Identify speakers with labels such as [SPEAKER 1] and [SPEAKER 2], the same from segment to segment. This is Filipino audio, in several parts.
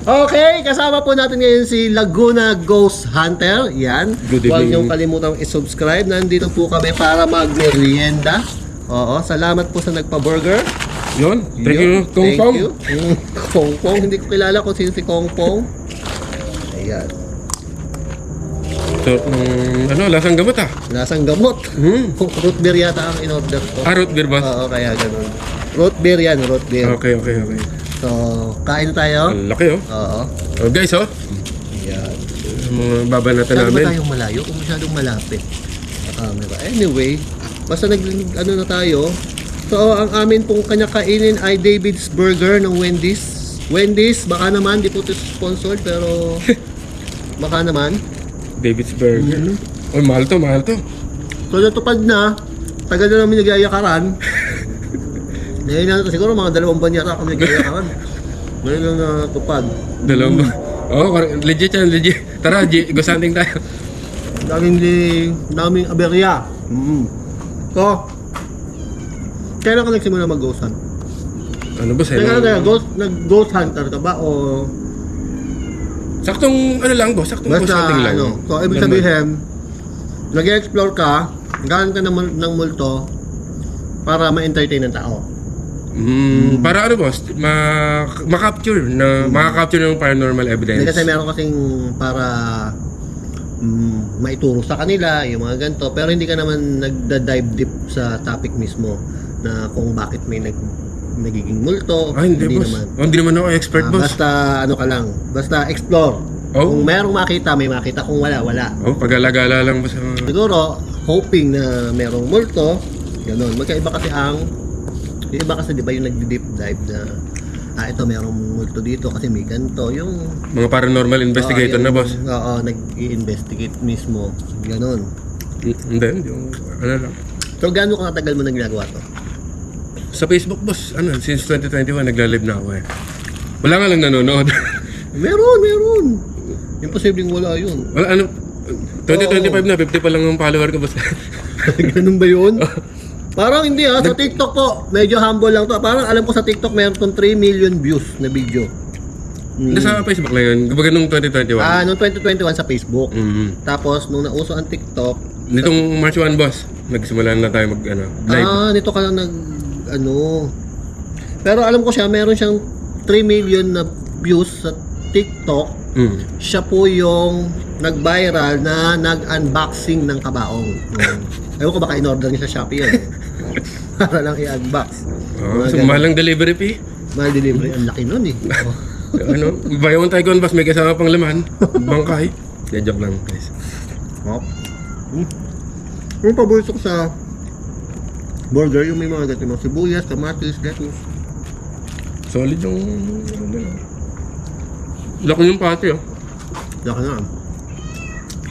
[SPEAKER 1] Okay, kasama po natin ngayon si Laguna Ghost Hunter. Yan.
[SPEAKER 2] Good
[SPEAKER 1] Huwag
[SPEAKER 2] evening.
[SPEAKER 1] niyong kalimutang i-subscribe. Nandito po kami para mag-merienda. Oo, salamat po sa nagpa-burger.
[SPEAKER 2] Yun, thank you, Kong
[SPEAKER 1] Thank
[SPEAKER 2] Pong.
[SPEAKER 1] you. Kong Pong, hindi ko kilala kung sino si Kong Pong. Ayan.
[SPEAKER 2] So, lasang gamot ah.
[SPEAKER 1] Lasang gamot. Root beer yata ang in-order ko.
[SPEAKER 2] Root beer boss.
[SPEAKER 1] Oo, kaya ganun. Root beer yan, root beer.
[SPEAKER 2] Okay.
[SPEAKER 1] So, kain tayo.
[SPEAKER 2] Ang laki oh.
[SPEAKER 1] Oo.
[SPEAKER 2] Oh guys oh,
[SPEAKER 1] Ayan.
[SPEAKER 2] mga babanatan
[SPEAKER 1] Saan ba
[SPEAKER 2] namin.
[SPEAKER 1] tayong malayo? Kung masyadong malapit. Camera. Anyway, basta na tayo. So, ang amin pong kanya kainin ay David's Burger ng Wendy's. Wendy's, baka naman, di po ito sponsored, pero baka naman.
[SPEAKER 2] David's Burger. Oh, mahal to.
[SPEAKER 1] So, natupad na. Tagal na namin nagyayakaran. Ngayon na ito, siguro mga 2 buwan yata kami nagyayakaran. Ngayon na natupad.
[SPEAKER 2] Dalawang ba? Oh, legit yan, legit. Tara, gusanding tayo.
[SPEAKER 1] Daming aberya. So, kailan ka nagsimula mag-ghost hunt?
[SPEAKER 2] Ano ba sa'yo?
[SPEAKER 1] Nag-ghost hunter ka ba o
[SPEAKER 2] Saktong lang boss, saktong gusanding lang.
[SPEAKER 1] So, ibig sabihin, nag-explore ka, galing ka ng multo para ma-entertain ng tao.
[SPEAKER 2] Para ano boss, ma-capture ng paranormal
[SPEAKER 1] Hindi
[SPEAKER 2] evidence.
[SPEAKER 1] kasi meron kasing para maituro sa kanila, yung mga ganito. Pero hindi ka naman nagda-dive deep sa topic mismo na kung bakit may nagiging multo.
[SPEAKER 2] Hindi boss.
[SPEAKER 1] naman.
[SPEAKER 2] Hindi naman ako expert boss.
[SPEAKER 1] Basta ano ka lang, basta explore.
[SPEAKER 2] Oh.
[SPEAKER 1] Kung merong makita, may makita. Kung wala, wala.
[SPEAKER 2] Oh, pag-alagala lang boss.
[SPEAKER 1] Siguro, hoping na merong multo, ganun. Magkaiba kasi yung iba kasi di ba yung nag-deep dive na ito merong multo dito kasi may ganito. Yung
[SPEAKER 2] Mga paranormal investigator na boss.
[SPEAKER 1] Oo, nag-i-investigate mismo. Ganun.
[SPEAKER 2] Hindi, yung lang.
[SPEAKER 1] So, gaano ka katagal mo nang ginagawa to?
[SPEAKER 2] Sa Facebook boss, since 2021 nagla-live na ako eh. Wala nga lang nanonood.
[SPEAKER 1] Meron. Imposibleng wala yun.
[SPEAKER 2] Wala 2025 na, 50 pa lang ang follower ko boss.
[SPEAKER 1] Ganun ba yun? Parang hindi sa TikTok po, medyo humble lang to. Parang alam ko sa TikTok meron tong 3 million views na video.
[SPEAKER 2] Hindi sa Facebook lang yun, kumbaga nung 2021.
[SPEAKER 1] Noong 2021 sa Facebook. Tapos, nung nauso ang TikTok,
[SPEAKER 2] Nitong March 1 boss, nagsimula na tayo live.
[SPEAKER 1] nito ka lang Pero alam ko siya, meron siyang 3 million na views sa TikTok. Siya po yung nag-viral na nag-unboxing ng kabaong. Ewan ko baka in-order niya sa Shopee yun. Para lang i-unbox.
[SPEAKER 2] So malang delivery fee.
[SPEAKER 1] Mahal delivery. Ang laki nun eh.
[SPEAKER 2] Buy one take one boss, may kasama pang laman. Bangkay. Joke lang guys.
[SPEAKER 1] Yung paborito ko sa burger, yung may mga ganito, sibuyas, kamatis, lettuce.
[SPEAKER 2] Solid yung laki yung pati oh.
[SPEAKER 1] Laki na.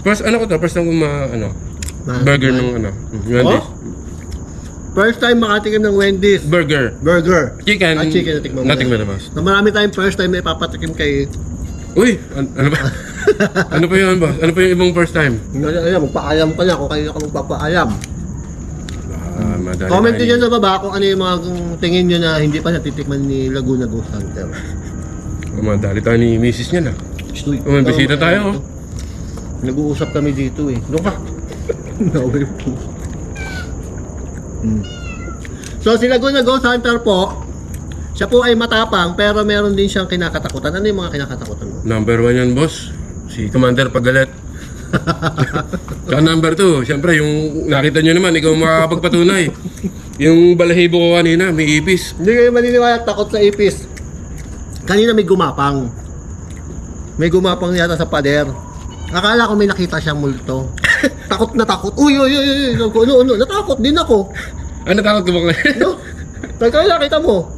[SPEAKER 2] First time ko burger nung Wendy's.
[SPEAKER 1] First time makatikim ng Wendy's.
[SPEAKER 2] Burger. Chicken.
[SPEAKER 1] Chicken natikman mo
[SPEAKER 2] Natikman na boss.
[SPEAKER 1] Na marami tayong first time na ipapatikim kay...
[SPEAKER 2] Uy! Ano ba? Ano pa yun boss? Ano pa yung ibang first time?
[SPEAKER 1] Magpaalam ka na kung kayo ka magpapaalam.
[SPEAKER 2] Madali
[SPEAKER 1] Comment
[SPEAKER 2] tayo.
[SPEAKER 1] nyo sa baba kung ano yung mga tingin nyo na hindi pa natitikman ni Laguna Ghost Hunter.
[SPEAKER 2] Madali tayo ni misis niya na. May bisita tayo.
[SPEAKER 1] Nag-uusap kami dito eh. Doon ka. Naway po. So si Laguna Ghost Hunter po, siya po ay matapang pero meron din siyang kinakatakutan. Ano yung mga kinakatakutan mo?
[SPEAKER 2] Number 1 yan boss. Si Commander Pagalet. Saka number 2, syempre yung nakita nyo naman, ikaw makakapagpatunay. Yung balahibo ko kanina, may ipis.
[SPEAKER 1] Hindi kayo maniniwala takot sa ipis. Kanina may gumapang. May gumapang yata sa pader. Akala ko may nakita siyang multo. Takot na takot. Uy. Natakot din ako.
[SPEAKER 2] Ano takot ko ba ngayon?
[SPEAKER 1] No? Kaya kita mo.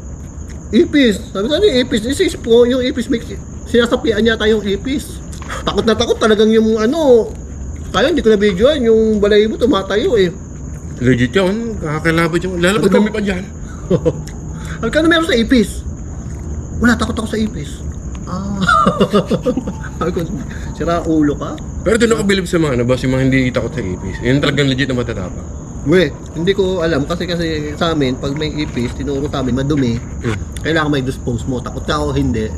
[SPEAKER 1] Ipis. Sabi ko, ano yung ipis? Isis po, yung ipis, may sinasapian yata yung ipis. Takot na takot talagang yung kaya hindi ko na videoan, yung balay mo tumatayo eh.
[SPEAKER 2] Legit yun, kakakilabot yung lalapag kami pa dyan.
[SPEAKER 1] Ano meron sa ipis? Wala, takot ako sa ipis. Sira ulo ka?
[SPEAKER 2] Pero doon ako bilib sa mga boss, yung mga hindi takot sa ipis. Yun talagang legit na matatapang.
[SPEAKER 1] Hindi ko alam kasi sa amin, pag may ipis, tinuro sa amin, madumi, kailangan may dispose mo. Takot ka o hindi,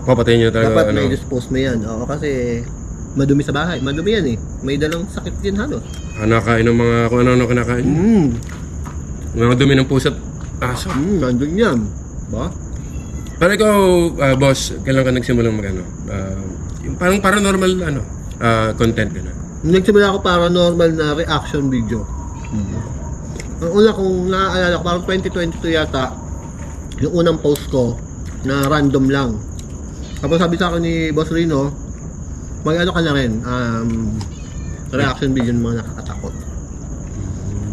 [SPEAKER 2] Papatayin nyo talaga,
[SPEAKER 1] Dapat
[SPEAKER 2] ano.
[SPEAKER 1] may dispose mo yan. Oo, kasi madumi sa bahay. Madumi yan eh. May dalang sakit din halos.
[SPEAKER 2] Nakain ng mga kung ano-ano kinakain. Mga dumi ng pusa't aso.
[SPEAKER 1] Nandun yan. Ba?
[SPEAKER 2] Pero ikaw, boss, kailan ka nagsimulang mag-ano? Yung parang paranormal, content ka na.
[SPEAKER 1] Nagsimula ako paranormal na reaction video. Ang una kong naaalala ko, parang 2022 yata, yung unang post ko na random lang. Tapos sabi sa akin ni Boss Rino, mag-ano ka na rin, reaction video ng mga nakakatakot.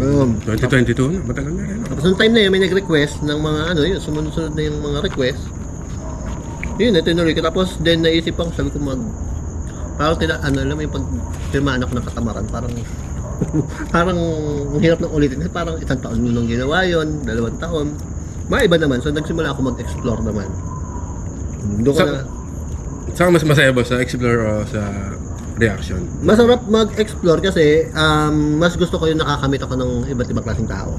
[SPEAKER 1] Boom.
[SPEAKER 2] 2022 na, matagal na rin.
[SPEAKER 1] Tapos nung time na yun, may nag-request ng mga yun, sumunod-sunod na yung mga request. Yun, tinuloy ko. Tapos then naisip ako, sabi ko parang alam mo yung pag firmaan ako ng katamaran, parang parang ang hirap nang ulitin. Kasi parang 1 taon mo nung ginawa yun, 2 taon. Maiba naman, so nagsimula ako mag-explore naman. Doon ko na...
[SPEAKER 2] Saan mas masaya ba? Sa explore o sa reaction?
[SPEAKER 1] Masarap mag-explore kasi mas gusto ko yung nakakamit ako ng iba't ibang klaseng tao.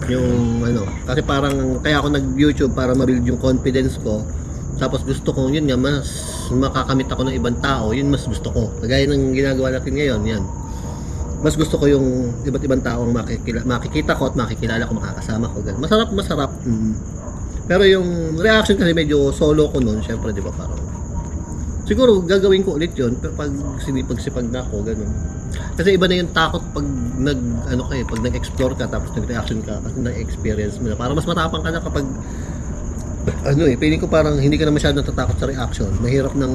[SPEAKER 1] Yung kasi parang kaya ako nag-YouTube para ma-build yung confidence ko. Tapos gusto ko yun nga, mas makakamit ako ng ibang tao, yun mas gusto ko. Kagaya ng ginagawa natin ngayon, yan. Mas gusto ko yung iba't ibang tao ang makikita ko at makikilala ko, makakasama ko. Ganun. Masarap. Pero yung reaction kasi medyo solo ko noon, syempre, di ba, parang siguro gagawin ko ulit yun, pero pag sinipag-sipag na ako, ganun. Kasi iba na yung takot pag pag nag-explore ka tapos nag-reaction ka kasi na-experience mo na. Para mas matapang ka na kapag feeling ko parang hindi ka na masyadong natatakot sa reaction. Mahirap ng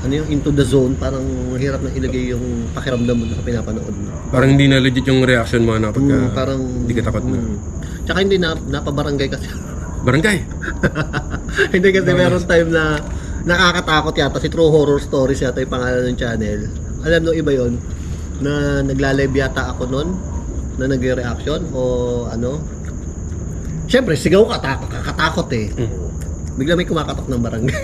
[SPEAKER 1] yung into the zone, parang mahirap na ilagay yung pakiramdam mo na pinapanood mo.
[SPEAKER 2] Parang hindi na legit yung reaction mo na pagka
[SPEAKER 1] parang
[SPEAKER 2] hindi ka takot na.
[SPEAKER 1] Tsaka hindi napabarangay kasi.
[SPEAKER 2] Barangay?
[SPEAKER 1] Hindi kasi meron time na nakakatakot yata, si True Horror Stories yata yung pangalan ng channel. Alam nyo iba yon na nagla-live yata ako noon na nagre-reaction o Siyempre, sigaw ka, kakatakot eh. Bigla may kumakatok ng barangay.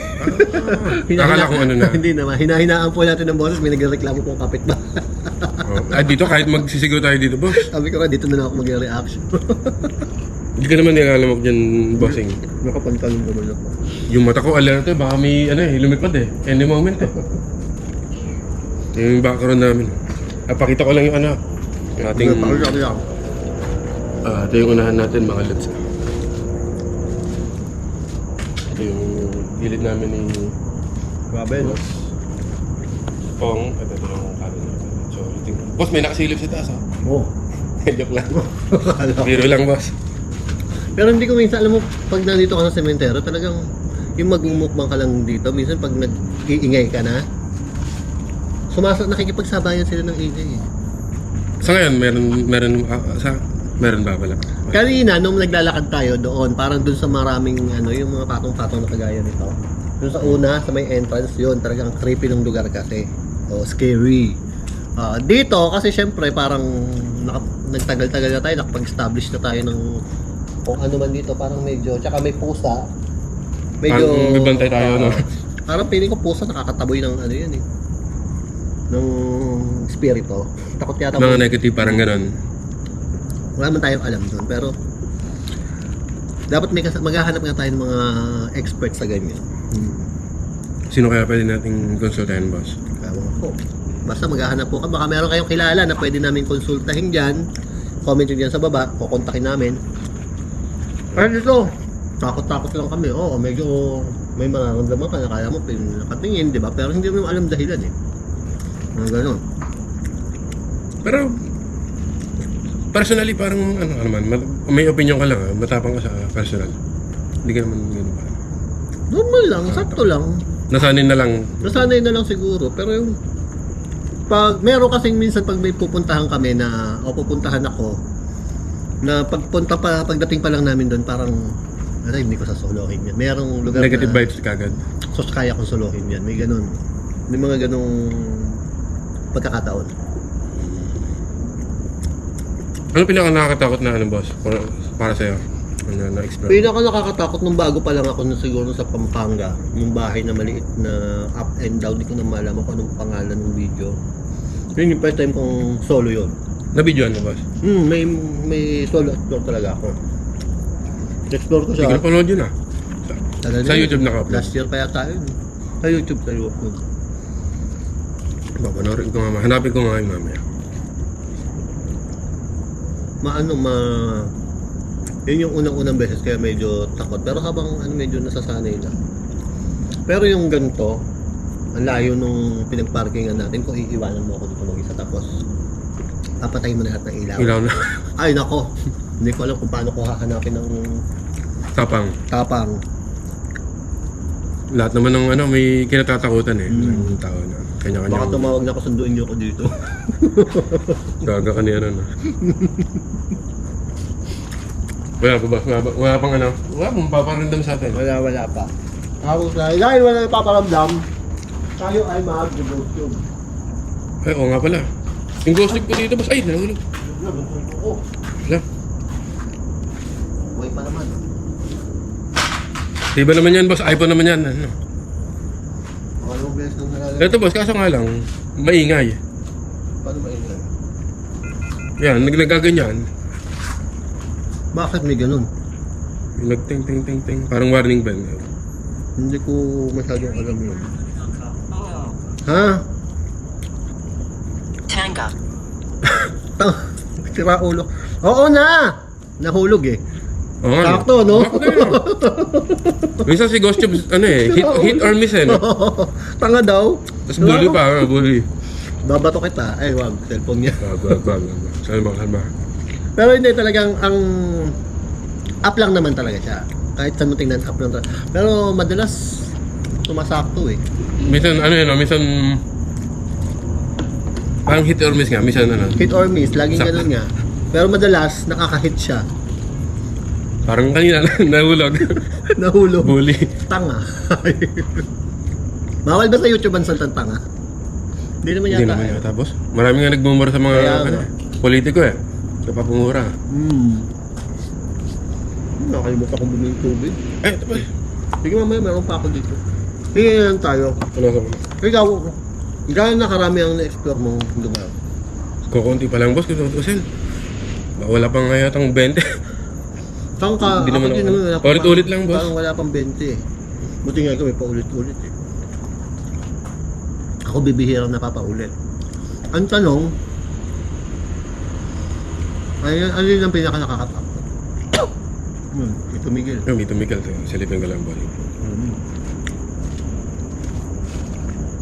[SPEAKER 2] Akala kong na.
[SPEAKER 1] Hindi naman. Hinahinaan po natin ng boses, may nagreklamo pong kapitbahay.
[SPEAKER 2] Dito, kahit magsisigaw tayo dito, boss.
[SPEAKER 1] Sabi ko nga, dito na lang ako mag-reaction.
[SPEAKER 2] Hindi ka naman nilalamok dyan, bossing.
[SPEAKER 1] Nakapantalong naman ako.
[SPEAKER 2] Yung mata ko, alert ba? May lumipad eh. Any moment eh. Yung background namin. Pakita ko lang yung yung ating... ito yung unahan natin, mga lods. Ito yung gilid namin ni...
[SPEAKER 1] Grabe, no?
[SPEAKER 2] Pong. Ito yung kanan natin. So, boss, may nakasilip sa taas,
[SPEAKER 1] Oo.
[SPEAKER 2] Joke lang. Biro lang, boss.
[SPEAKER 1] Pero hindi ko minsan, alam mo, pag nandito ka sa sementero, talagang yung magmumukbang ka lang dito, minsan pag nag-iingay ka na, nakikipagsabayan sila ng ingay eh.
[SPEAKER 2] Sa ngayon, meron ba pala?
[SPEAKER 1] Kanina, nung naglalakad tayo doon, parang doon sa maraming, yung mga patong-patong na kagaya nito. Doon sa una, sa may entrance, yun, talagang creepy ng lugar kasi. O, scary. Dito, kasi syempre, parang nagtagal-tagal na tayo, nakapag-establish na tayo ng kung ano man dito, parang medyo, tsaka may pusa. Medyo...
[SPEAKER 2] May bantay tayo, no?
[SPEAKER 1] Parang piling ko pusa, nakakataboy ng yan eh. Ng spirito. Takot yata.
[SPEAKER 2] Mga negative, parang ganon.
[SPEAKER 1] Wala man tayong alam doon, pero dapat maghahanap nga tayo ng mga experts sa ganyan.
[SPEAKER 2] Sino kaya pwede nating konsultahin, boss?
[SPEAKER 1] Ewan ko. Basta maghahanap po ka. Baka meron kayong kilala na pwede namin konsultahin dyan. Comment nyo dyan sa baba. Kukontakin namin. Ay, dito. Takot-takot lang kami. Oo, medyo may mararamdaman ka na kaya mo pinakatingin, di ba? Pero hindi mo alam dahilan eh. Ganon.
[SPEAKER 2] Pero personally, parang may opinion ka lang, matapang ka sa personal. Hindi ka naman gano'n ba?
[SPEAKER 1] Normal lang, sakto lang.
[SPEAKER 2] Nasanay na lang.
[SPEAKER 1] Nasanay na lang siguro, pero yung pag meron kasing minsan pag may pupuntahan kami pupuntahan ako na pagdating pa lang namin doon parang hindi ko sasolohin yan. Merong lugar
[SPEAKER 2] Negative
[SPEAKER 1] na
[SPEAKER 2] vibes kagad.
[SPEAKER 1] so kaya kong solohin yan. May ganun. May mga ganung pagkakataon.
[SPEAKER 2] Ano pinaka nakakatakot na boss? Para sa'yo? Na-explore?
[SPEAKER 1] Pinaka nakakatakot nung bago pa lang ako siguro sa Pampanga. Yung bahay na maliit na up and down. Di ko na malaman kung anong pangalan ng video. Yun yung first time kong solo yun.
[SPEAKER 2] Na-videoan mo boss?
[SPEAKER 1] May solo explore talaga ako. Explore ko siya.
[SPEAKER 2] Hindi ko napanood yun
[SPEAKER 1] Tagal
[SPEAKER 2] Sa
[SPEAKER 1] na yun.
[SPEAKER 2] YouTube naka-upload.
[SPEAKER 1] Last year pa yata yun. Sa YouTube tayo.
[SPEAKER 2] Papanorin ko nga. Hanapin ko nga yung mamaya.
[SPEAKER 1] Yun yung unang-unang beses kaya medyo takot. Pero habang medyo nasasanay na. Pero yung ganito, ang layo nung pinagparkingan natin, kung iiwanan mo ako dito mag-isa tapos papatay mo na lahat ng ilaw.
[SPEAKER 2] Ilaw na.
[SPEAKER 1] Ay nako, hindi ko alam kung paano ko hahanapin ng tapang.
[SPEAKER 2] Lahat naman ng may kinatatakutan eh. Ng tao na. Kanya-kanya.
[SPEAKER 1] Baka tumawag na ako, sunduin niyo ako dito.
[SPEAKER 2] Gaga ka niya na. Wala pa ba? Wala pang wala pang paparandam sa atin.
[SPEAKER 1] Wala pa. Tapos dahil wala paparamdam, tayo ay mag-ghost tube.
[SPEAKER 2] Ay, oo nga pala. Yung ghost tube ko dito, boss. Ay, nahulog. Wala.
[SPEAKER 1] Buhay pa naman.
[SPEAKER 2] Diba naman yan, boss? iPhone naman yan.
[SPEAKER 1] Anong beses nang nalala?
[SPEAKER 2] Ito, boss, kaso nga lang, maingay.
[SPEAKER 1] Paano maingay?
[SPEAKER 2] Yan, nagaganyan.
[SPEAKER 1] Bakit may ganun?
[SPEAKER 2] Yung nag-ting-ting-ting-ting. Parang warning bell.
[SPEAKER 1] Hindi ko masyadong alam yun. Ha?
[SPEAKER 3] Tanga.
[SPEAKER 1] Sira ulo. Oo na! Nahulog eh.
[SPEAKER 2] Oo nga.
[SPEAKER 1] Sakto, no?
[SPEAKER 2] Sakto yun. Minsan si Ghost Tube, hit or miss eh, no?
[SPEAKER 1] Tanga daw.
[SPEAKER 2] Tapos bully pa, bully.
[SPEAKER 1] Babato kita. Ay, wag. Cellphone niya.
[SPEAKER 2] Bag. Salma.
[SPEAKER 1] Pero hindi talagang ang up lang naman talaga siya. Kahit saan mo tingnan, up lang talaga. Pero madalas sumasakto eh.
[SPEAKER 2] Minsan, minsan parang hit or miss nga. Minsan,
[SPEAKER 1] Hit or miss, laging
[SPEAKER 2] Sakto.
[SPEAKER 1] ganun nga. Pero madalas nakaka-hit siya.
[SPEAKER 2] parang kanina, nahulog.
[SPEAKER 1] Nahulog.
[SPEAKER 2] Bully.
[SPEAKER 1] Tanga. Bawal ba sa YouTube ang saltang tanga? Hindi naman
[SPEAKER 2] Hindi
[SPEAKER 1] yata.
[SPEAKER 2] naman yata, boss. Marami nga nagmumura sa mga
[SPEAKER 1] Kaya nga.
[SPEAKER 2] politiko eh. Napapumura.
[SPEAKER 1] Nakalimutan akong bumili ng tubig.
[SPEAKER 2] Ito pa.
[SPEAKER 1] Sige mamaya, meron pa ako dito. Sige lang tayo. Ikaw, gano'n na karami ang na-explore mong lugar?
[SPEAKER 2] Kukunti pa lang, boss. Kututusin. Wala pang yatang 20.
[SPEAKER 1] Saan ka?
[SPEAKER 2] Hindi naman
[SPEAKER 1] Ako din
[SPEAKER 2] ako.
[SPEAKER 1] wala pa-
[SPEAKER 2] Ulit-ulit lang, boss.
[SPEAKER 1] Parang wala pang 20 eh. Buti nga ikaw, may paulit-ulit eh. Ako bibihirang napapaulit. Ang tanong, ano yun ang pinaka-nakakatakot? Ito Miguel.
[SPEAKER 2] Yung may tumigil to. Silipin ko lang, boss.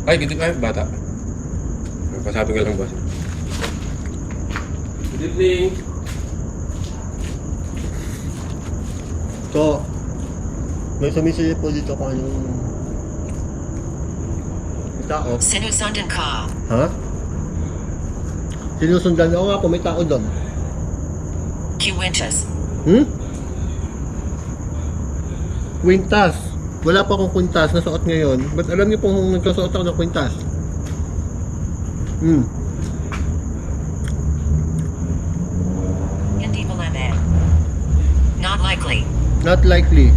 [SPEAKER 2] Ay, gito kayo, bata. Pasabi ko lang, boss. Good evening.
[SPEAKER 1] So, may sumisilip po dito kung anong tao.
[SPEAKER 3] Sinusundan ka.
[SPEAKER 1] Ha? Sinusundan ako nga po, may tao doon.
[SPEAKER 3] Quintus.
[SPEAKER 1] Quintas. Wala pa akong kwintas na suot ngayon. Ba't alam niyo pong nagkasuot ako ng kwintas?
[SPEAKER 3] Hindi malamang. Not likely.
[SPEAKER 1] Not likely.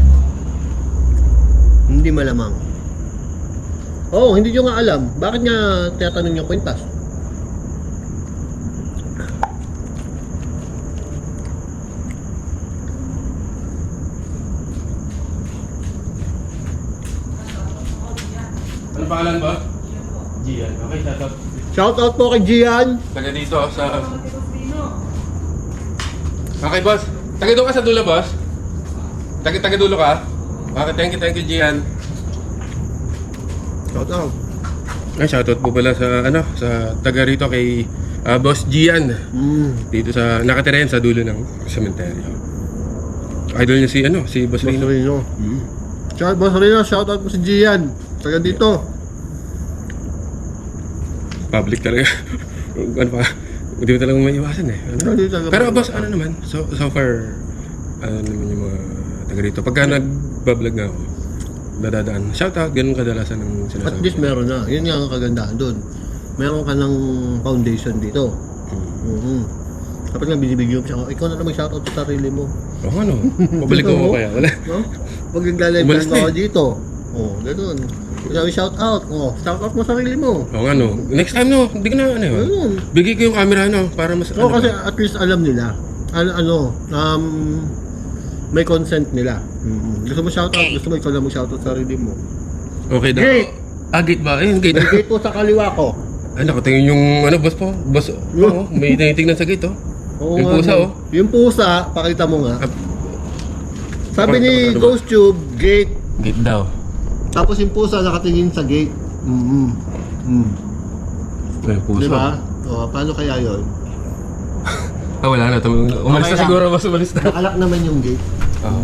[SPEAKER 1] Hindi malamang. Oo, hindi nyo nga alam. Bakit nga tinatanong yung kwintas?
[SPEAKER 2] Ano pangalan, boss? Gian. Okay, shoutout.
[SPEAKER 1] Shout out po kay Gian.
[SPEAKER 2] Taga dito sa... Okay, boss. Taga doon ka sa dulo, boss. Taga dulo ka. Okay, thank you, Gian.
[SPEAKER 1] Shout out.
[SPEAKER 2] Ay, shoutout po pala sa, sa taga rito kay Boss Gian. Dito sa, nakatira yan sa dulo ng sementeryo. Idol niya si Boss
[SPEAKER 1] Boss
[SPEAKER 2] Rino.
[SPEAKER 1] Rino. Boss Rino, shout out po si Gian. Taga dito.
[SPEAKER 2] Public talaga. Ano pa? Hindi mo talagang maiwasan eh.
[SPEAKER 1] Hindi talaga
[SPEAKER 2] Pero boss,
[SPEAKER 1] maiwasan.
[SPEAKER 2] naman? So far, naman yung mga taga rito. Pagka nag-vlog nga ako, nadadaan. Shoutout, ganun kadalasan ng sinasabi.
[SPEAKER 1] At least meron na. Yun nga ang kagandahan doon. Meron ka ng foundation dito. Kapag nga binibigyan mo siya, ikaw na naman shoutout sa sarili mo.
[SPEAKER 2] Oo, ano? Pabalik ko kaya. Wala.
[SPEAKER 1] No? Pag nag-live
[SPEAKER 2] Umalis
[SPEAKER 1] ka
[SPEAKER 2] na
[SPEAKER 1] ako dito. Ganoon. Sabi shout out. Shout out mo sarili mo.
[SPEAKER 2] Oo, ano? Next time, hindi ka na,
[SPEAKER 1] Ganun.
[SPEAKER 2] bigay ko yung camera, para mas,
[SPEAKER 1] Kasi at least alam nila. may consent nila. Gusto mo shoutout? Gusto mo ikaw lang mag-shoutout sa sarili mo?
[SPEAKER 2] Okay daw.
[SPEAKER 1] Gate!
[SPEAKER 2] Gate ba? Ayun, gate.
[SPEAKER 1] May gate po sa kaliwa ko.
[SPEAKER 2] Ay, nakatingin yung ano, boss po. Boss, may tinitingnan sa gate, oh.
[SPEAKER 1] Oo
[SPEAKER 2] Yung
[SPEAKER 1] nga,
[SPEAKER 2] pusa,
[SPEAKER 1] no.
[SPEAKER 2] oh.
[SPEAKER 1] Yung pusa, pakita mo nga.
[SPEAKER 2] Ah,
[SPEAKER 1] Sabi ni
[SPEAKER 2] Ano ba?
[SPEAKER 1] Ghost Tube, gate.
[SPEAKER 2] Gate daw.
[SPEAKER 1] Tapos yung pusa nakatingin sa gate.
[SPEAKER 2] Ay, puso.
[SPEAKER 1] Diba? O, paano kaya yun?
[SPEAKER 2] Wala na. Umalis
[SPEAKER 1] Okay
[SPEAKER 2] na
[SPEAKER 1] lang.
[SPEAKER 2] siguro, boss. Umalis na.
[SPEAKER 1] Nakalak naman yung gate.
[SPEAKER 2] Oo.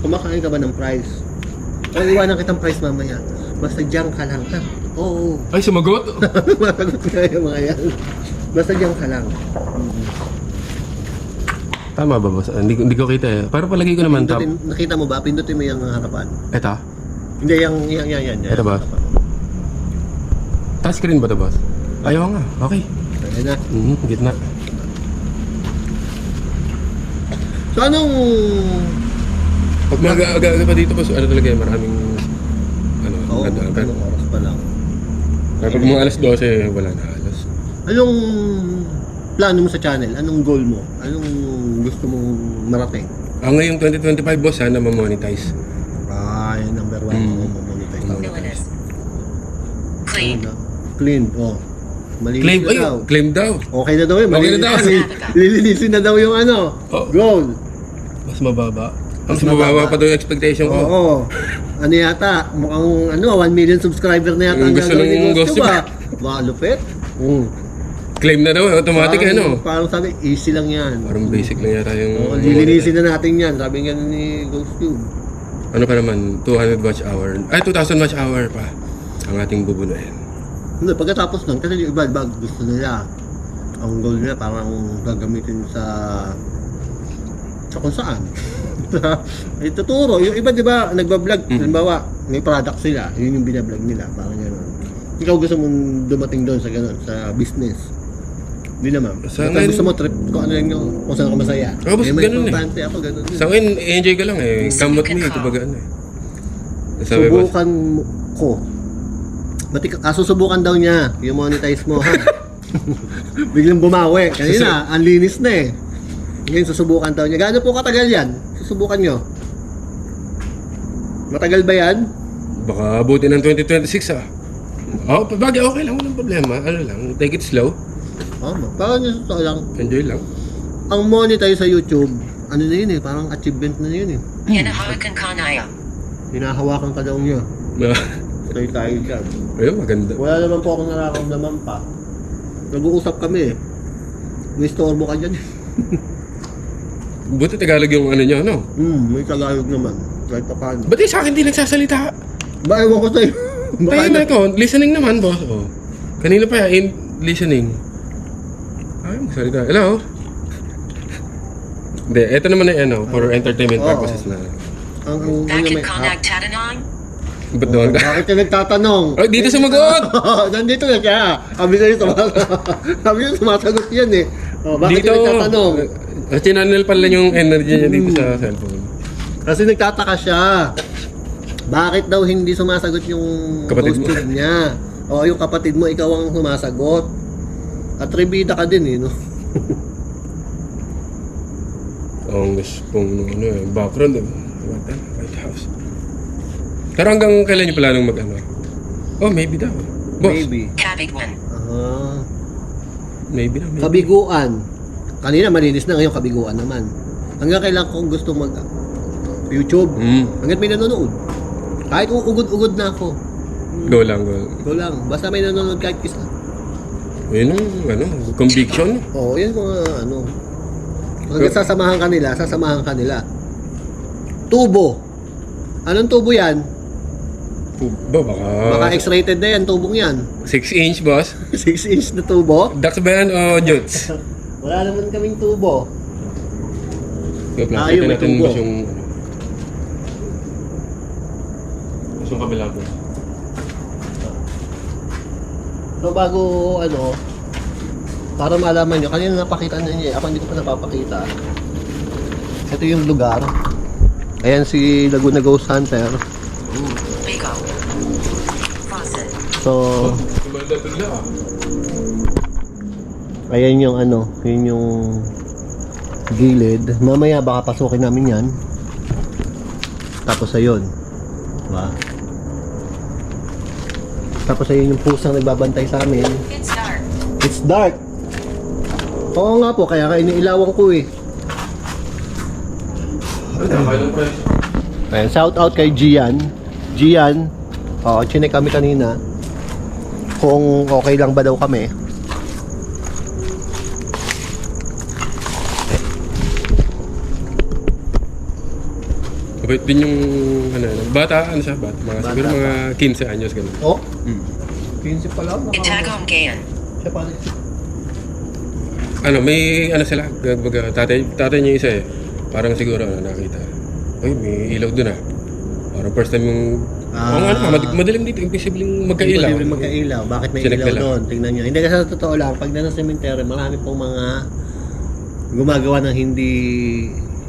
[SPEAKER 1] Kumakain ka ba ng price? O, iwanan kitang price mamaya. Basta diyan ka lang. Ha? Oo.
[SPEAKER 2] Ay, sumagot.
[SPEAKER 1] Masagot nga yung mga yan. Basta diyan ka lang.
[SPEAKER 2] Tama ba, boss? Hindi ko kita eh. Para palagi ko naman top.
[SPEAKER 1] Nakita mo ba? Pindutin mo yung harapan.
[SPEAKER 2] Eto.
[SPEAKER 1] Hindi, yan.
[SPEAKER 2] Ito ba? Touchscreen ba ito, boss? Ayaw nga. Okay.
[SPEAKER 1] Ayan na.
[SPEAKER 2] Gitna.
[SPEAKER 1] So, anong...
[SPEAKER 2] Pag mag-aga pa dito, boss, ano talaga eh, maraming ano,
[SPEAKER 1] Oo,
[SPEAKER 2] ganda.
[SPEAKER 1] anong oras pa lang.
[SPEAKER 2] Kaya pag mga alas 12, wala na alas.
[SPEAKER 1] Anong plano mo sa channel? Anong goal mo? Anong gusto mong marating?
[SPEAKER 2] Ngayong 2025, boss, sana ma-monetize.
[SPEAKER 1] Yan number 1 mo monetize.
[SPEAKER 3] Villainous. Clean.
[SPEAKER 1] Clean, oh. Malinis
[SPEAKER 2] Claim,
[SPEAKER 1] na daw.
[SPEAKER 2] claim daw.
[SPEAKER 1] Okay na daw yun.
[SPEAKER 2] Okay na daw.
[SPEAKER 1] Lilinisin na daw yung ano.
[SPEAKER 2] Oh.
[SPEAKER 1] Goal.
[SPEAKER 2] Mas mababa. Mas mababa pa daw yung expectation ko.
[SPEAKER 1] Oo. Ano yata? Mukhang 1 million subscriber na yata. ang
[SPEAKER 2] Gusto
[SPEAKER 1] gagawin ni
[SPEAKER 2] ng
[SPEAKER 1] Ghost
[SPEAKER 2] Ghost
[SPEAKER 1] Tube, ah. Baka lupit.
[SPEAKER 2] Claim na daw, automatic ano.
[SPEAKER 1] Parang sabi, easy lang yan.
[SPEAKER 2] Parang basic lang yata yung...
[SPEAKER 1] Lilinisin na natin yan. Sabi nga ni Ghost Tube.
[SPEAKER 2] Ano pa naman, 200 watch hour. Ay, 2,000 watch hour pa. Ang ating bubunuin.
[SPEAKER 1] Hindi, pagkatapos nun, kasi yung iba gusto nila. Ang goal nila parang gagamitin sa kung saan. Ituturo. Yung iba, di ba, nagbablog. Halimbawa, may product sila. Yun yung binablog nila. Parang gano'n. Ikaw gusto mong dumating doon sa gano'n, sa business. Hindi naman.
[SPEAKER 2] Sa
[SPEAKER 1] Basta
[SPEAKER 2] ngayon-
[SPEAKER 1] gusto mo trip kung ano yung kung saan ka masaya.
[SPEAKER 2] Oo, basta
[SPEAKER 1] may
[SPEAKER 2] ganun eh.
[SPEAKER 1] importante ako, gano'n.
[SPEAKER 2] Sa akin, enjoy ka lang eh. Come with me, kumbaga ano eh. Sabi ba?
[SPEAKER 1] Subukan ko. Susubukan daw niya yung monetize mo, ha? Biglang bumawi. Kanina, ang linis na eh. Ngayon, susubukan daw niya. Gaano po katagal yan? Susubukan nyo? Matagal ba yan?
[SPEAKER 2] Baka abutin ng 2026 ah. Bagay, okay lang, walang problema. Ano lang, take it slow.
[SPEAKER 1] Parang nyo totoo lang.
[SPEAKER 2] Enjoy lang.
[SPEAKER 1] Ang monetize sa YouTube, ano na yun eh, parang achievement na yun eh.
[SPEAKER 3] Hinahawakan ka na yan.
[SPEAKER 1] Hinahawakan ka daw niya. Tayo dyan.
[SPEAKER 2] Ayun, maganda.
[SPEAKER 1] Wala naman po akong nararamdaman pa. Nag-uusap kami eh. May istorbo ka dyan.
[SPEAKER 2] Buti Tagalog yung ano nyo, no?
[SPEAKER 1] May Tagalog naman. Kahit pa paano.
[SPEAKER 2] Ba't sa akin di nagsasalita?
[SPEAKER 1] Ba, ewan ko sa'yo.
[SPEAKER 2] Tayo na ito, listening naman, boss. Oh. Kanina pa yan, listening. Ay, magsalita. Hello? Hindi, ito naman ay ano, for entertainment
[SPEAKER 1] Oo.
[SPEAKER 2] purposes na.
[SPEAKER 1] Ang
[SPEAKER 3] Bakit ka nagtatanong?
[SPEAKER 2] Ba't doon ka?
[SPEAKER 1] Bakit ka nagtatanong?
[SPEAKER 2] Ay, dito sumagot!
[SPEAKER 1] Nandito na siya. Sabi sa'yo, sabi niya sumasagot yan eh. Bakit
[SPEAKER 2] Dito,
[SPEAKER 1] ka nagtatanong?
[SPEAKER 2] Chinanel pala yung energy niya dito sa cellphone.
[SPEAKER 1] Kasi nagtataka siya. Bakit daw hindi sumasagot yung
[SPEAKER 2] Kapatid
[SPEAKER 1] host
[SPEAKER 2] mo?
[SPEAKER 1] tube niya? O yung kapatid mo, ikaw ang sumasagot. At rebida ka din eh, no?
[SPEAKER 2] Ang gusto pong ano, background eh. White House. Pero hanggang kailan niyo planong mag-ano? Oh, maybe daw. Boss,
[SPEAKER 1] Maybe.
[SPEAKER 3] Kabigwan.
[SPEAKER 2] maybe na. Maybe.
[SPEAKER 1] Kabiguan. Kanina malinis na, ngayon kabiguan naman. Hanggang kailan kung gusto mag YouTube? Hanggang may nanonood. Kahit ugod-ugod na ako.
[SPEAKER 2] Go lang, go.
[SPEAKER 1] Go lang. Basta may nanonood kahit isa.
[SPEAKER 2] Yun ang ano, conviction.
[SPEAKER 1] Oo, yan mga ano. Hanggang sasamahan ka nila. Tubo. Anong tubo yan? Baka
[SPEAKER 2] Baka
[SPEAKER 1] X-rated na yan, tubong yan.
[SPEAKER 2] 6-inch, boss.
[SPEAKER 1] 6-inch na tubo.
[SPEAKER 2] Dax ba yan o Jutes?
[SPEAKER 1] Wala naman kaming tubo.
[SPEAKER 2] Yung
[SPEAKER 1] Ah,
[SPEAKER 2] plastic
[SPEAKER 1] yung may
[SPEAKER 2] natin,
[SPEAKER 1] tubo.
[SPEAKER 2] boss, yung... Boss, yung kabila ko.
[SPEAKER 1] So bago ano, para malaman nyo, kanina napakita na niya, ako hindi ko pa napapakita. Ito yung lugar. Ayan si Laguna Ghost Hunter.
[SPEAKER 3] Bigo. Faucet.
[SPEAKER 1] So,
[SPEAKER 2] Bigla ah.
[SPEAKER 1] ayan yung ano, yun yung gilid. Mamaya baka pasukin namin yan. Tapos ayun. Diba? Tapos ayun yung pusang nagbabantay sa amin.
[SPEAKER 3] It's dark.
[SPEAKER 1] It's dark. Oo nga po, kaya iniilawan ko eh. Ayan, shout out kay Gian. Gian, chinek kami kanina kung okay lang ba daw kami.
[SPEAKER 2] Mabait din yung bata, ano siya, bata,
[SPEAKER 1] Bata
[SPEAKER 2] siguro
[SPEAKER 1] pa.
[SPEAKER 2] mga 15 anyos ganun.
[SPEAKER 1] Oh, 15 pa lang.
[SPEAKER 3] Itagong Gan.
[SPEAKER 1] Siya pa.
[SPEAKER 2] Ano, may ano sila, tatay niya isa eh. Parang siguro nakita. Uy, may ilaw doon ah. Parang first time yung madilim dito, imposibleng magkailaw.
[SPEAKER 1] Hindi magkailaw. Bakit may
[SPEAKER 2] Sinek
[SPEAKER 1] ilaw
[SPEAKER 2] nila.
[SPEAKER 1] doon? Tingnan nyo. Hindi kasi sa totoo lang, pag nasa cemetery, marami pong mga gumagawa ng hindi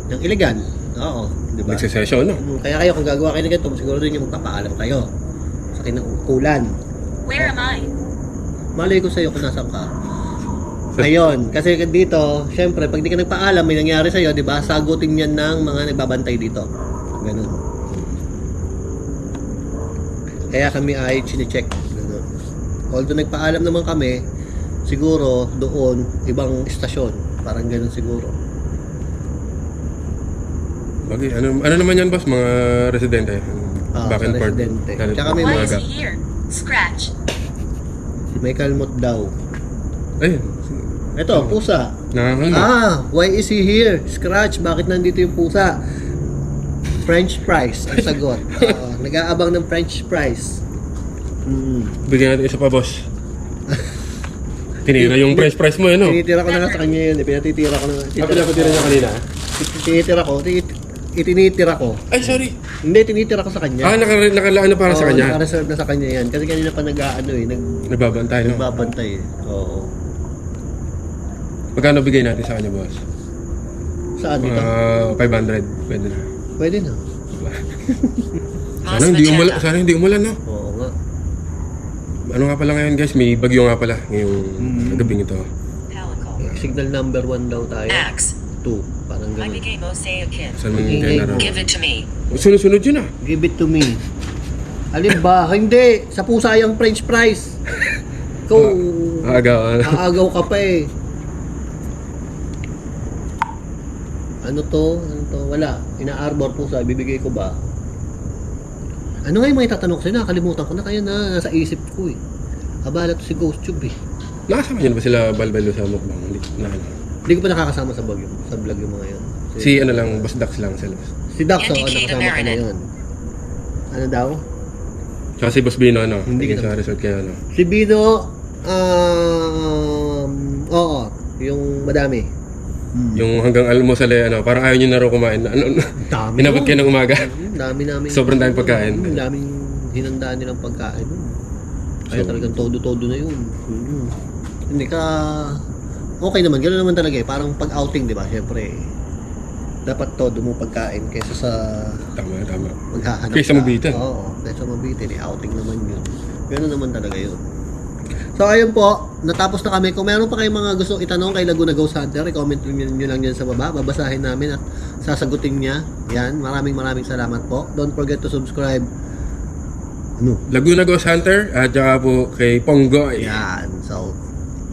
[SPEAKER 1] ng illegal. Oo, di ba?
[SPEAKER 2] Nagsasesyon, no?
[SPEAKER 1] Kaya kayo, kung gagawa kayo ng ganito, siguro din yung magpapaalam kayo sa kinaukulan.
[SPEAKER 3] Where am I?
[SPEAKER 1] Malay ko sa'yo kung nasaan ka. Ayun, kasi dito, syempre, pag di ka nagpaalam, may nangyari sa'yo, di ba? Sagutin yan ng mga nagbabantay dito. Ganun. Kaya kami ay chinecheck. Ganun. Although nagpaalam naman kami, siguro doon, ibang istasyon. Parang ganun siguro.
[SPEAKER 2] Bagay, ano naman yan, boss? Mga residente. Back and forth.
[SPEAKER 1] Residente.
[SPEAKER 2] Galit
[SPEAKER 1] Tsaka
[SPEAKER 2] pa.
[SPEAKER 1] may
[SPEAKER 3] Why
[SPEAKER 1] mga,
[SPEAKER 3] is he here? Scratch.
[SPEAKER 1] may kalmot daw.
[SPEAKER 2] Ayun,
[SPEAKER 1] Ito, pusa.
[SPEAKER 2] nakakano.
[SPEAKER 1] Why is he here? Scratch, bakit nandito yung pusa? French fries, ang sagot. Nag-aabang ng French fries.
[SPEAKER 2] Bigyan natin isa pa, boss. Tinira yung French fries mo, no?
[SPEAKER 1] Tinitira ko na nga sa kanya yun. Pinatitira ko na nga.
[SPEAKER 2] Pinapatira niya kanina.
[SPEAKER 1] Tinitira ko. Itinitira ko.
[SPEAKER 2] Ay, sorry.
[SPEAKER 1] Hindi, tinitira ko sa kanya.
[SPEAKER 2] Nakalaan na para sa kanya.
[SPEAKER 1] Naka-reserve na sa kanya yan. Kasi kanina pa
[SPEAKER 2] Nagbabantay, no?
[SPEAKER 1] nagbabantay eh. Oo.
[SPEAKER 2] Magkano bigay natin sa kanya, boss?
[SPEAKER 1] Saan dito?
[SPEAKER 2] 500. Pwede na.
[SPEAKER 1] Pwede na.
[SPEAKER 3] Mas maganda.
[SPEAKER 2] Sana hindi umulan, no?
[SPEAKER 1] Oo nga.
[SPEAKER 2] Ano nga pala ngayon, guys? May bagyo nga pala ngayong gabing ito.
[SPEAKER 3] Palico.
[SPEAKER 1] Signal number 1 daw tayo.
[SPEAKER 3] Axe.
[SPEAKER 1] 2. Parang
[SPEAKER 3] I
[SPEAKER 1] ganun.
[SPEAKER 3] became Mosaican.
[SPEAKER 2] Saan man
[SPEAKER 1] Okay.
[SPEAKER 2] kayo naraw?
[SPEAKER 3] Give it to me.
[SPEAKER 2] Sunod-sunod yun, ah.
[SPEAKER 1] Give it to me. Alin ba? Hindi. Sa pusa yung French fries. Ikaw,
[SPEAKER 2] Agaw.
[SPEAKER 1] aagaw ka pa eh. Ano to? Wala. Ina-arbor pusa. Ibibigay ko ba? Ano nga yung mga itatanong ko sa'yo? Nakalimutan ko na kaya na nasa isip ko eh. Abala to si Ghost Tube eh.
[SPEAKER 2] Nakasama niyo na ba sila balbalo sa mukbang?
[SPEAKER 1] Hindi ko pa nakakasama sa vlog yung mga yun.
[SPEAKER 2] Si ano lang, Boss Dax lang sila.
[SPEAKER 1] Si Dax,
[SPEAKER 3] Andy
[SPEAKER 1] nakasama ko na
[SPEAKER 3] Marinette.
[SPEAKER 1] yun. Ano daw?
[SPEAKER 2] Tsaka si Boss Bino, ano?
[SPEAKER 1] Hindi
[SPEAKER 2] Hindi
[SPEAKER 1] kita-
[SPEAKER 2] sa resort kayo, ano?
[SPEAKER 1] Si Bino, oo, yung madami.
[SPEAKER 2] Yung hanggang almusal eh, ano, parang ayaw nyo na raw kumain. Ano,
[SPEAKER 1] Dami
[SPEAKER 2] inabot kayo ng umaga.
[SPEAKER 1] Dami namin.
[SPEAKER 2] Sobrang daming pagkain.
[SPEAKER 1] Daming hinandaan nilang pagkain. Kaya talagang todo-todo na yun. Hindi ka... Okay naman, gano'n naman talaga eh. Parang pag-outing, di ba? Siyempre, dapat todo mo pagkain kaysa sa
[SPEAKER 2] Tama.
[SPEAKER 1] maghahanap
[SPEAKER 2] Kaysa
[SPEAKER 1] ka.
[SPEAKER 2] mabitin.
[SPEAKER 1] Oo, kaysa mabitin. Outing naman yun. Gano'n naman talaga yun. So ayun po, natapos na kami. Kung meron pa kayong mga gusto itanong kay Laguna Ghost Hunter, i-comment nyo lang dyan sa baba. Babasahin namin at sasagutin niya. Yan, maraming salamat po. Don't forget to subscribe.
[SPEAKER 2] Laguna Ghost Hunter at saka po kay Ponggoy.
[SPEAKER 1] Yan, so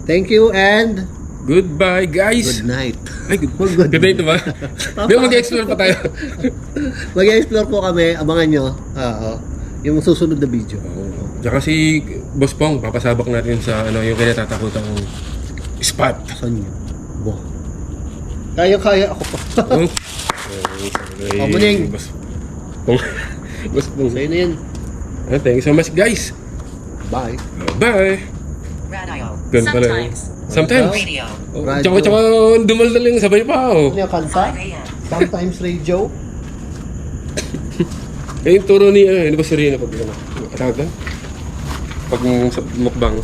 [SPEAKER 1] thank you and
[SPEAKER 2] Goodbye, guys!
[SPEAKER 1] good night.
[SPEAKER 2] Ay, good night ba? Di ba mag-explore pa tayo?
[SPEAKER 1] Mag-explore po kami, abangan nyo. Oo, yung susunod na video.
[SPEAKER 2] Tsaka si Boss Pong, papasabak natin sa ano yung kinatatakutang spot.
[SPEAKER 1] Saan yun? Bo. Kaya ako pa.
[SPEAKER 2] Oh.
[SPEAKER 1] Oh, muning.
[SPEAKER 2] Boss Pong. Boss Pong.
[SPEAKER 1] Sa'yo na yan.
[SPEAKER 2] Thank you so much, guys.
[SPEAKER 1] Bye.
[SPEAKER 2] Bye.
[SPEAKER 3] Radio.
[SPEAKER 2] Ganun pala. Sometimes.
[SPEAKER 3] Radio.
[SPEAKER 2] Oh,
[SPEAKER 1] Radio.
[SPEAKER 2] tsaka dumal-daling sabay pa. Oh.
[SPEAKER 1] Ano yung kanta?
[SPEAKER 3] 5 a.m.
[SPEAKER 1] Sometimes radio.
[SPEAKER 2] Eh, yung turo ni, ano ba si Rina pag ano? Tawag na? Pag sa mukbang.